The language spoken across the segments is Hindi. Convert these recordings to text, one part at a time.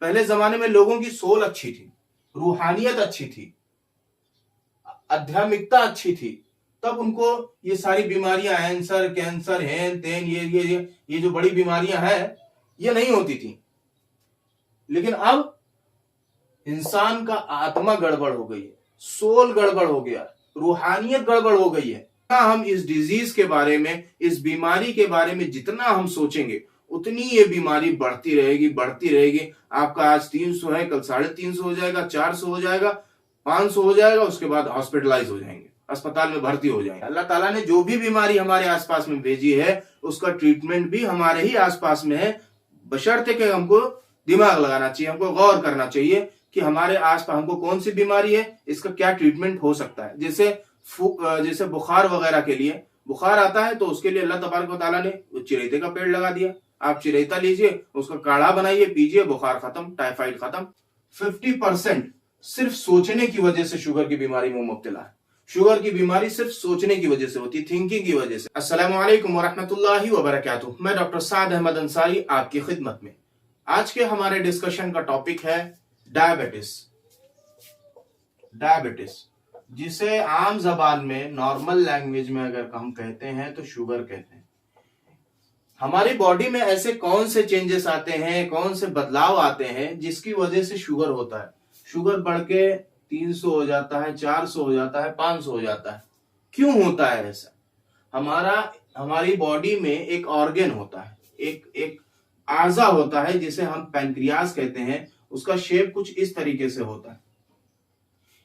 पहले जमाने में लोगों की सोल अच्छी थी, रूहानियत अच्छी थी, आध्यात्मिकता अच्छी थी, तब उनको ये सारी बीमारियां, कैंसर हैं तेन, ये जो बड़ी बीमारियां हैं ये नहीं होती थी। लेकिन अब इंसान का आत्मा गड़बड़ हो गई है, सोल गड़बड़ हो गया, रूहानियत गड़बड़ हो गई है। हम इस डिजीज के बारे में, इस बीमारी के बारे में जितना हम सोचेंगे उतनी ये बीमारी बढ़ती रहेगी, बढ़ती रहेगी। आपका आज 300 है, कल 350 हो जाएगा, 400 हो जाएगा, 500 हो जाएगा, उसके बाद हॉस्पिटलाइज हो जाएंगे, अस्पताल में भर्ती हो जाएंगे। अल्लाह ताला ने जो भी बीमारी हमारे आसपास में भेजी है उसका ट्रीटमेंट भी हमारे ही आसपास में है, बशर्ते कि हमको दिमाग लगाना चाहिए, हमको गौर करना चाहिए कि हमारे आसपास हमको कौन सी बीमारी है, इसका क्या ट्रीटमेंट हो सकता है। जैसे बुखार वगैरह के लिए, बुखार आता है तो उसके लिए अल्लाह तबारक व तआला ने चिरैते का पेड़ लगा दिया। आप चिरैता लीजिए, उसका काढ़ा बनाइए, पीजिए, बुखार खत्म, टाइफाइड खत्म। 50% सिर्फ सोचने की वजह से शुगर की बीमारी में मुब्तला है। शुगर की बीमारी सिर्फ सोचने की वजह से होती है, थिंकिंग की वजह से। अस्सलामु अलैकुम वरहमतुल्लाहि वबरकातुहू। मैं डॉक्टर साद अहमद अंसारी आपकी खिदमत में। आज के हमारे डिस्कशन का टॉपिक है डायबिटीज, जिसे आम जबान में, नॉर्मल लैंग्वेज में अगर हम कहते हैं तो शुगर कहते हैं। हमारी बॉडी में ऐसे कौन से चेंजेस आते हैं, कौन से बदलाव आते हैं जिसकी वजह से शुगर होता है। शुगर बढ़ के 300 हो जाता है, 400 हो जाता है, 500 हो जाता है। क्यों होता है ऐसा? हमारी बॉडी में एक ऑर्गन होता है, एक आज़ा होता है जिसे हम पैनक्रियास कहते हैं। उसका शेप कुछ इस तरीके से होता है।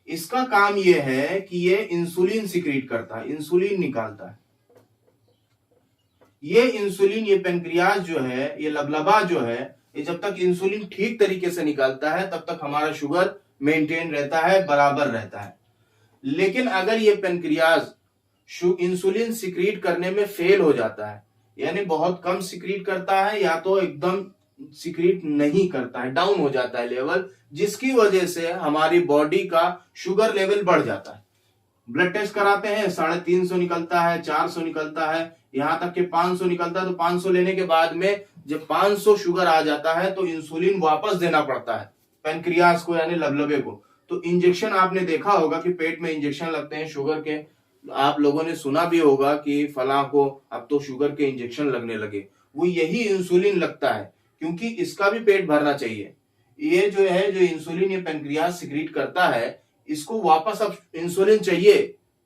इसका काम यह है कि ये इंसुलिन सिक्रीट करता है, इंसुलिन निकालता है। ये इंसुलिन, ये पैनक्रियास जो है, ये लबलबा जो है, ये जब तक इंसुलिन ठीक तरीके से निकालता है तब तक हमारा शुगर मेंटेन रहता है, बराबर रहता है। लेकिन अगर ये पैनक्रियास इंसुलिन सिक्रीट करने में फेल हो जाता है, यानी बहुत कम सिक्रीट करता है या तो एकदम सिक्रीट नहीं करता है, डाउन हो जाता है लेवल, जिसकी वजह से हमारी बॉडी का शुगर लेवल बढ़ जाता है। ब्लड टेस्ट कराते हैं, 350 निकलता है, 400 निकलता है, यहां तक कि 500 निकलता है। तो 500 लेने के बाद में जब 500 शुगर आ जाता है तो इंसुलिन वापस देना पड़ता है पैनक्रियास को, यानी लबलबे को। तो इंजेक्शन आपने देखा होगा कि पेट में इंजेक्शन लगते हैं शुगर के। आप लोगों ने सुना भी होगा कि फलां को अब तो शुगर के इंजेक्शन लगने लगे। वो यही इंसुलिन लगता है, क्योंकि इसका भी पेट भरना चाहिए। ये जो है, जो इंसुलिन ये पैनक्रियास सिक्रीट करता है, इसको वापस अब इंसुलिन चाहिए,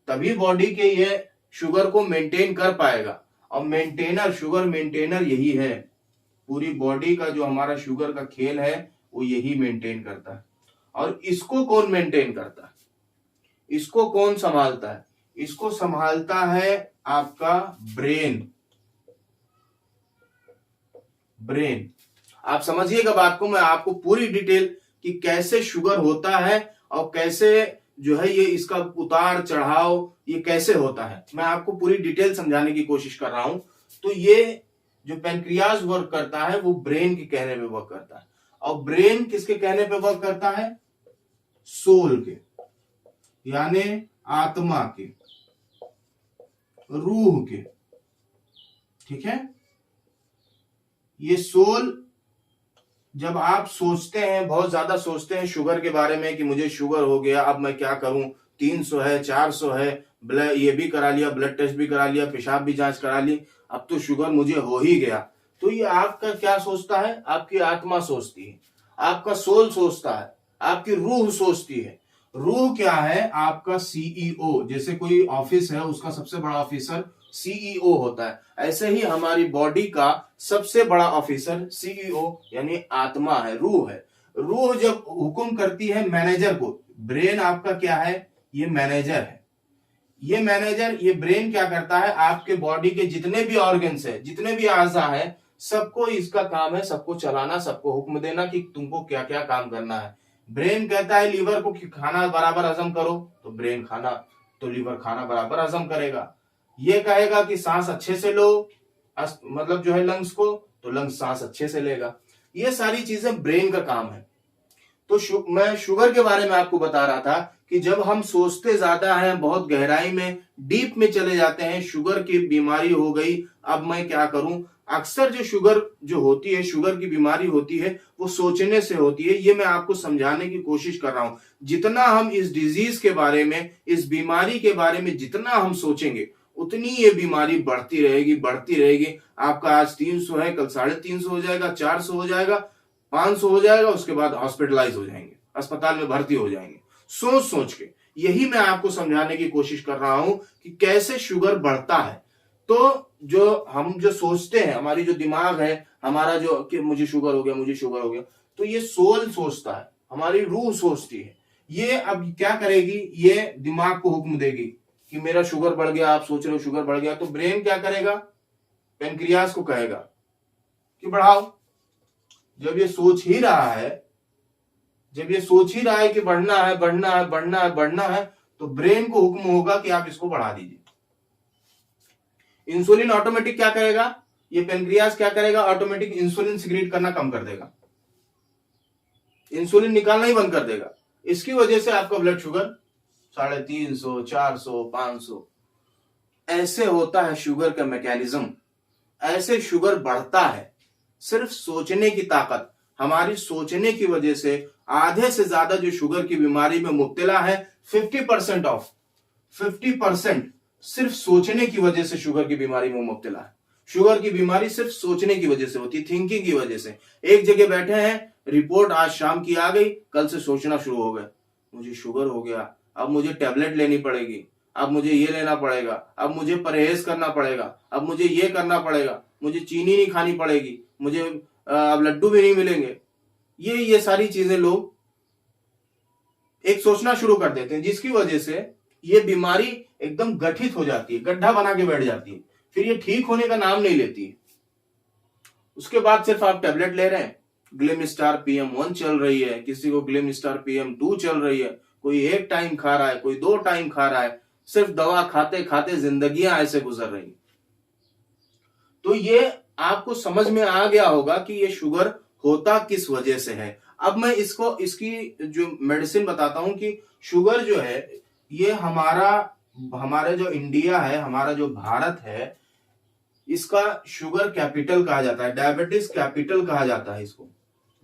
तभी बॉडी के ये शुगर को मेंटेन कर पाएगा। और शुगर मेंटेनर यही है। पूरी बॉडी का जो हमारा शुगर का खेल है वो यही मेंटेन करता है। और इसको कौन मेंटेन करता है, इसको कौन संभालता है? इसको संभालता है आपका ब्रेन। आप समझिएगा बात को, मैं आपको पूरी डिटेल कि कैसे शुगर होता है और कैसे जो है ये इसका उतार चढ़ाव ये कैसे होता है, मैं आपको पूरी डिटेल समझाने की कोशिश कर रहा हूं। तो ये जो पैनक्रियास वर्क करता है वो ब्रेन के कहने पे वर्क करता है। और ब्रेन किसके कहने पे वर्क करता है? सोल के, यानी आत्मा के, रूह के। ठीक है? ये सोल, जब आप सोचते हैं, बहुत ज्यादा सोचते हैं शुगर के बारे में कि मुझे शुगर हो गया, अब मैं क्या करूं, 300 है, 400 है, ये भी करा लिया, ब्लड टेस्ट भी करा लिया, पेशाब भी जांच करा ली, अब तो शुगर मुझे हो ही गया। तो ये आपका क्या सोचता है? आपकी आत्मा सोचती है, आपका सोल सोचता है, आपकी रूह सोचती है। रूह क्या है? आपका सीईओ। जैसे कोई ऑफिस है, उसका सबसे बड़ा ऑफिसर सीईओ होता है, ऐसे ही हमारी बॉडी का सबसे बड़ा ऑफिसर सीईओ यानी आत्मा है, रूह है। रूह जब हुक्म करती है मैनेजर को, ब्रेन आपका क्या है? ये मैनेजर है। ये ब्रेन क्या करता है? आपके बॉडी के जितने भी ऑर्गन्स है, जितने भी आज़ा है, सबको इसका काम है, सबको चलाना, सबको हुक्म देना कि तुमको क्या क्या काम करना है। ब्रेन कहता है लीवर को कि खाना बराबर हजम करो, तो लीवर खाना बराबर हजम करेगा। ये कहेगा कि सांस अच्छे से लो, मतलब जो है लंग्स को, तो लंग्स सांस अच्छे से लेगा। ये सारी चीजें ब्रेन का काम है। तो मैं शुगर के बारे में आपको बता रहा था कि जब हम सोचते ज्यादा हैं, बहुत गहराई में, डीप में चले जाते हैं, शुगर की बीमारी हो गई, अब मैं क्या करूं, अक्सर जो शुगर जो होती है, शुगर की बीमारी होती है, वो सोचने से होती है। ये मैं आपको समझाने की कोशिश कर रहा हूं। जितना हम इस डिजीज के बारे में, इस बीमारी के बारे में जितना हम सोचेंगे, उतनी ये बीमारी बढ़ती रहेगी, बढ़ती रहेगी। आपका आज 300 है, कल 350 हो जाएगा, 400 हो जाएगा, 500 हो जाएगा, उसके बाद हॉस्पिटलाइज हो जाएंगे, अस्पताल में भर्ती हो जाएंगे, सोच सोच के। यही मैं आपको समझाने की कोशिश कर रहा हूं कि कैसे शुगर बढ़ता है। तो जो हम जो सोचते हैं, हमारी जो दिमाग है, हमारा जो कि मुझे शुगर हो गया, मुझे शुगर हो गया, तो ये सोल सोचता है, हमारी रूह सोचती है। ये अब क्या करेगी, ये दिमाग को हुक्म देगी कि मेरा शुगर बढ़ गया, आप सोच रहे हो शुगर बढ़ गया, तो ब्रेन क्या करेगा, पेनक्रियास को कहेगा कि बढ़ाओ। जब ये सोच ही रहा है, जब ये सोच ही रहा है कि बढ़ना है, बढ़ना है, बढ़ना है, बढ़ना है, तो ब्रेन को हुक्म होगा कि आप इसको बढ़ा दीजिए। इंसुलिन ऑटोमेटिक क्या करेगा, ये पेनक्रियास क्या करेगा, ऑटोमेटिक इंसुलिन सिक्रीट करना कम कर देगा, इंसुलिन निकालना ही बंद कर देगा। इसकी वजह से आपका ब्लड शुगर 350, 400, 500 ऐसे होता है शुगर का मैकेनिज्म। ऐसे शुगर बढ़ता है। सिर्फ सोचने की ताकत, हमारी सोचने की वजह से आधे से ज्यादा जो शुगर की बीमारी में मुब्तला है, 50% ऑफ 50% सिर्फ सोचने की वजह से शुगर की बीमारी में मुब्तला है। शुगर की बीमारी सिर्फ सोचने की वजह से होती है, थिंकिंग की वजह से। एक जगह बैठे हैं, रिपोर्ट आज शाम की आ गई, कल से सोचना शुरू हो गए, मुझे शुगर हो गया, अब मुझे टैबलेट लेनी पड़ेगी, अब मुझे ये लेना पड़ेगा, अब मुझे परहेज करना पड़ेगा, अब मुझे ये करना पड़ेगा, मुझे चीनी नहीं खानी पड़ेगी, मुझे अब लड्डू भी नहीं मिलेंगे। ये सारी चीजें लोग एक सोचना शुरू कर देते हैं, जिसकी वजह से ये बीमारी एकदम गठित हो जाती है, गड्ढा बना के बैठ जाती है, फिर ये ठीक होने का नाम नहीं लेती है। उसके बाद सिर्फ आप टैबलेट ले रहे हैं, ग्लिमस्टार PM1 चल रही है, किसी को ग्लिमस्टार PM2 चल रही है, कोई 1 टाइम खा रहा है, कोई 2 टाइम खा रहा है, सिर्फ दवा खाते खाते जिंदगियां ऐसे गुजर रही। तो ये आपको समझ में आ गया होगा कि ये शुगर होता किस वजह से है। अब मैं इसकी जो मेडिसिन बताता हूं कि शुगर जो है, ये हमारा जो इंडिया है, हमारा जो भारत है, इसका शुगर कैपिटल कहा जाता है, डायबिटीज कैपिटल कहा जाता है इसको।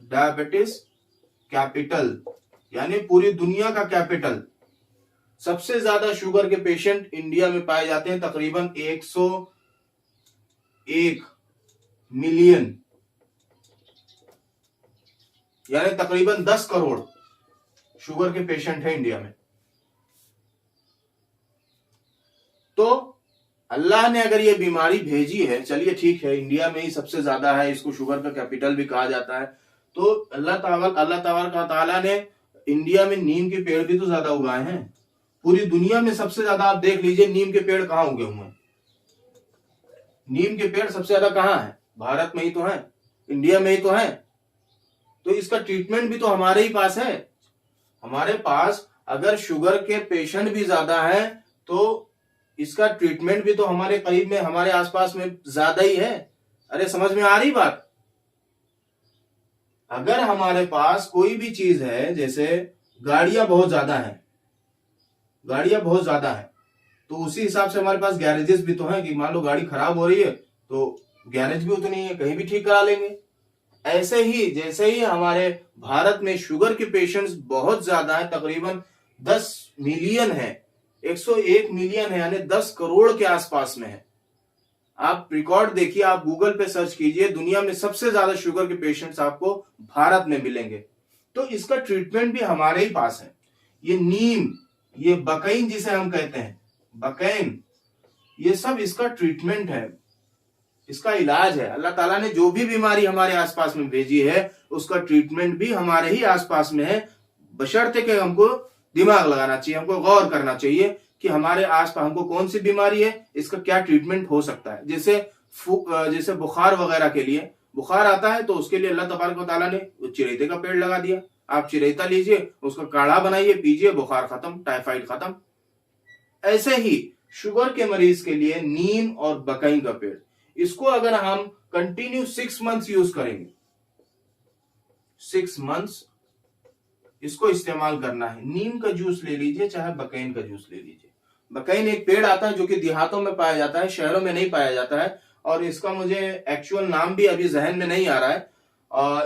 डायबिटीज कैपिटल यानी पूरी दुनिया का कैपिटल। सबसे ज्यादा शुगर के पेशेंट इंडिया में पाए जाते हैं, तकरीबन 101 मिलियन, यानी तकरीबन 10 करोड़ शुगर के पेशेंट हैं इंडिया में। तो अल्लाह ने अगर ये बीमारी भेजी है, चलिए ठीक है, इंडिया में ही सबसे ज्यादा है, इसको शुगर का कैपिटल भी कहा जाता है, तो अल्लाह ताला ने इंडिया में नीम के पेड़ भी तो ज्यादा उगाए हैं। पूरी दुनिया में सबसे ज्यादा आप देख लीजिए नीम के पेड़ कहां उगे हुए हैं। नीम के पेड़ सबसे ज्यादा कहां है, भारत में ही तो है, इंडिया में ही तो है। तो इसका ट्रीटमेंट भी तो हमारे ही पास है। हमारे पास अगर शुगर के पेशेंट भी ज्यादा है, तो इसका ट्रीटमेंट भी तो हमारे करीब में, हमारे आसपास में ज्यादा ही है। अरे समझ में आ रही बात। अगर हमारे पास कोई भी चीज है, जैसे गाड़ियां बहुत ज्यादा है, गाड़ियां बहुत ज्यादा है, तो उसी हिसाब से हमारे पास गैरेजेस भी तो हैं कि मान लो गाड़ी खराब हो रही है तो गैरेज भी उतनी है, कहीं भी ठीक करा लेंगे। ऐसे ही जैसे ही हमारे भारत में शुगर के पेशेंट्स बहुत ज्यादा है, तकरीबन 10 मिलियन है, 101 मिलियन है, यानी 10 करोड़ के आसपास में है। आप रिकॉर्ड देखिए, आप गूगल पे सर्च कीजिए, दुनिया में सबसे ज्यादा शुगर के पेशेंट्स आपको भारत में मिलेंगे। तो इसका ट्रीटमेंट भी हमारे ही पास है। ये नीम, ये बकैन जिसे हम कहते हैं, बकैन, ये सब इसका ट्रीटमेंट है, इसका इलाज है। अल्लाह ताला ने जो भी बीमारी हमारे आसपास में भेजी है, उसका ट्रीटमेंट भी हमारे ही आसपास में है, बशर्ते कि हमको दिमाग लगाना चाहिए, हमको गौर करना चाहिए कि हमारे आसपास हमको कौन सी बीमारी है, इसका क्या ट्रीटमेंट हो सकता है। जैसे बुखार वगैरह के लिए, बुखार आता है तो उसके लिए अल्लाह तबारक व तआला ने चिरैते का पेड़ लगा दिया। आप चिरैता लीजिए, उसका काढ़ा बनाइए, पीजिए, बुखार खत्म, टाइफाइड खत्म। ऐसे ही शुगर के मरीज के लिए नीम और बकई का पेड़, इसको अगर हम कंटिन्यू 6 मंथ्स यूज करेंगे, 6 मंथ्स इसको इस्तेमाल करना है। नीम का जूस ले लीजिए, चाहे बकैन का जूस ले लीजिए। बकैन एक पेड़ आता है जो कि देहातों में पाया जाता है, शहरों में नहीं पाया जाता है, और इसका मुझे एक्चुअल नाम भी अभी जहन में नहीं आ रहा है।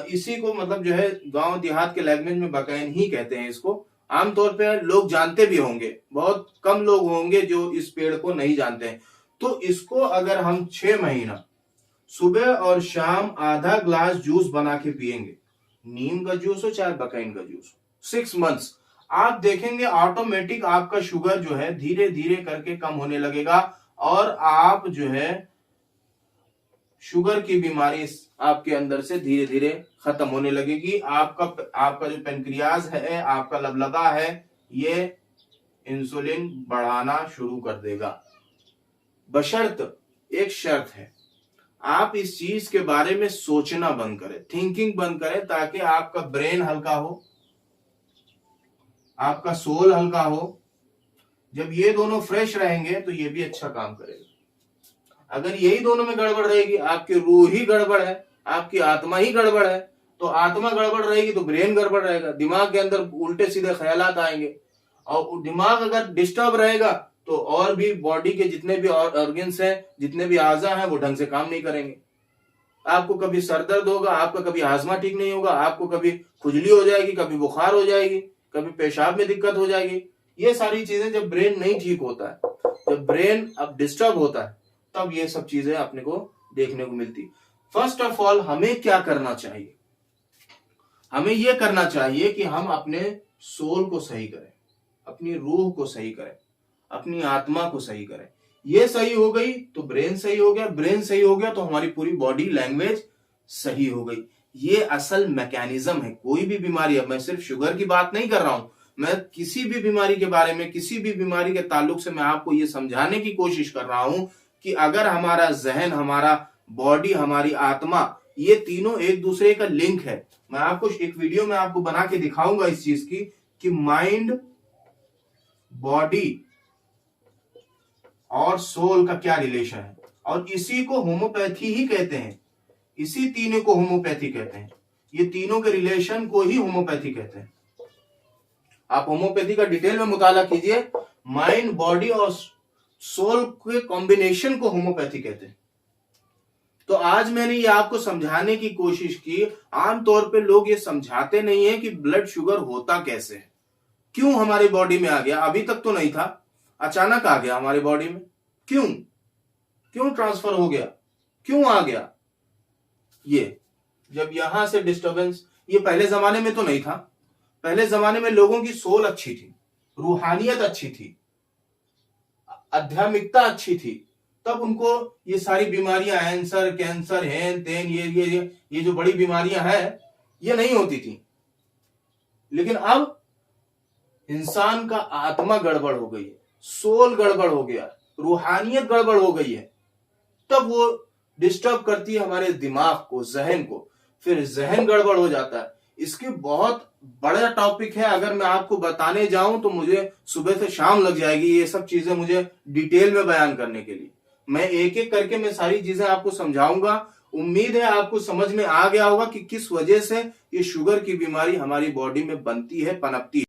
इसी को मतलब जो है गांव देहात के लैंग्वेज में बकैन ही कहते हैं इसको। आमतौर पर लोग जानते भी होंगे, बहुत कम लोग होंगे जो इस पेड़ को नहीं जानते हैं। तो इसको अगर हम 6 महीना सुबह और शाम आधा ग्लास जूस बना के पिएंगे, नीम का जूस हो चाहे बकैन का जूस हो, 6 मंथ्स, आप देखेंगे ऑटोमेटिक आपका शुगर जो है धीरे धीरे करके कम होने लगेगा और आप जो है शुगर की बीमारी आपके अंदर से धीरे धीरे खत्म होने लगेगी। आपका जो पेनक्रियाज है, आपका लबलबा है, ये इंसुलिन बढ़ाना शुरू कर देगा। बशर्त एक शर्त है, आप इस चीज के बारे में सोचना बंद करें, थिंकिंग बंद करें, ताकि आपका ब्रेन हल्का हो, आपका सोल हल्का हो। जब ये दोनों फ्रेश रहेंगे तो ये भी अच्छा काम करेगा। अगर यही दोनों में गड़बड़ रहेगी, आपकी रूह ही गड़बड़ है, आपकी आत्मा ही गड़बड़ है, तो आत्मा गड़बड़ रहेगी तो ब्रेन गड़बड़ रहेगा, दिमाग के अंदर उल्टे सीधे ख्यालात आएंगे। और दिमाग अगर डिस्टर्ब रहेगा तो और भी बॉडी के जितने भी ऑर्गन्स हैं, जितने भी आज़ा हैं, वो ढंग से काम नहीं करेंगे। आपको कभी सर दर्द होगा, आपका कभी हाजमा ठीक नहीं होगा, आपको कभी खुजली हो जाएगी, कभी बुखार हो जाएगी, कभी पेशाब में दिक्कत हो जाएगी। ये सारी चीजें जब ब्रेन नहीं ठीक होता है, जब ब्रेन अब डिस्टर्ब होता है, तब ये सब चीजें अपने को देखने को मिलती। फर्स्ट ऑफ ऑल हमें क्या करना चाहिए? हमें यह करना चाहिए कि हम अपने सोल को सही करें, अपनी रूह को सही करें, अपनी आत्मा को सही करें। ये सही हो गई तो ब्रेन सही हो गया, ब्रेन सही हो गया तो हमारी पूरी बॉडी लैंग्वेज सही हो गई। ये असल मैकेनिज्म है। कोई भी बीमारी, अब मैं सिर्फ शुगर की बात नहीं कर रहा हूं, मैं किसी भी बीमारी के बारे में, किसी भी बीमारी के ताल्लुक से मैं आपको ये समझाने की कोशिश कर रहा हूं कि अगर हमारा जहन, हमारा बॉडी, हमारी आत्मा, ये तीनों एक दूसरे का लिंक है। मैं आपको एक वीडियो में आपको बना के दिखाऊंगा इस चीज की कि माइंड, बॉडी और सोल का क्या रिलेशन है। और इसी को होम्योपैथी ही कहते हैं, इसी तीनों को होम्योपैथी कहते हैं। ये तीनों के रिलेशन को ही होम्योपैथी कहते हैं। आप होम्योपैथी का डिटेल में मुताला कीजिए, माइंड, बॉडी और सोल के कॉम्बिनेशन को होम्योपैथी कहते हैं। तो आज मैंने ये आपको समझाने की कोशिश की। आमतौर पे लोग ये समझाते नहीं है कि ब्लड शुगर होता कैसे है, क्यों हमारी बॉडी में आ गया, अभी तक तो नहीं था, अचानक आ गया हमारी बॉडी में, क्यों ट्रांसफर हो गया, क्यों आ गया। ये जब यहां से डिस्टरबेंस, ये पहले जमाने में तो नहीं था। पहले जमाने में लोगों की सोल अच्छी थी, रूहानियत अच्छी थी, आध्यात्मिकता अच्छी थी, तब उनको ये सारी बीमारियां, कैंसर, हेन तेन, ये जो बड़ी बीमारियां हैं, ये नहीं होती थी। लेकिन अब इंसान का आत्मा गड़बड़ हो गई है, सोल गड़बड़ हो गया, रूहानियत गड़बड़ हो गई है, तब वो डिस्टर्ब करती है हमारे दिमाग को, जहन को, फिर जहन गड़बड़ हो जाता है। इसकी बहुत बड़ा टॉपिक है, अगर मैं आपको बताने जाऊं तो मुझे सुबह से शाम लग जाएगी ये सब चीजें मुझे डिटेल में बयान करने के लिए। मैं एक एक करके मैं सारी चीजें आपको समझाऊंगा। उम्मीद है आपको समझ में आ गया होगा कि किस वजह से ये शुगर की बीमारी हमारी बॉडी में बनती है, पनपती है।